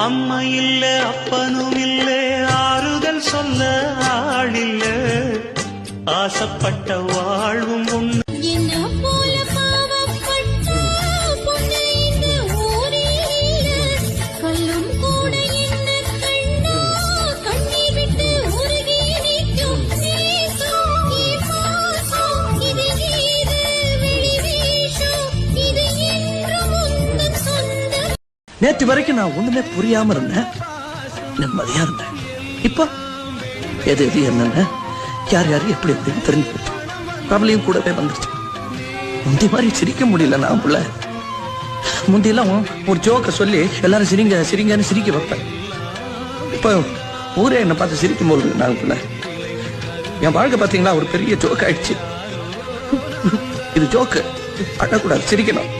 அம்மா இல்ல அப்பனும் இல்ல ஆறுதல் சொல்ல ஆளில்ல ஆசைப்பட்ட வாழ்வும் ஒண்ணு நேற்று வரைக்கும் நான் ஒண்ணுமே புரியாம இருந்தேன், நிம்மதியா இருந்தேன். இப்ப எது எது என்னன்னு யார் யாரு எப்படி எப்படின்னு தெரிஞ்சு போச்சு. பிரபலையும் கூடவே வந்துருச்சு. முந்தி மாதிரி சிரிக்க முடியல. நான் புள்ள முந்தியெல்லாம் ஒரு ஜோக்க சொல்லி எல்லாரும் சிரிங்க சிரிங்கன்னு சிரிக்க வைப்பேன். இப்ப ஊரே என்னை பார்த்து சிரிக்கும் போது நான் புள்ள என் வாழ்க்கை பாத்தீங்களா ஒரு பெரிய ஜோக் ஆயிடுச்சு. இது ஜோக்கு, அழக்கூடாது, சிரிக்கணும்.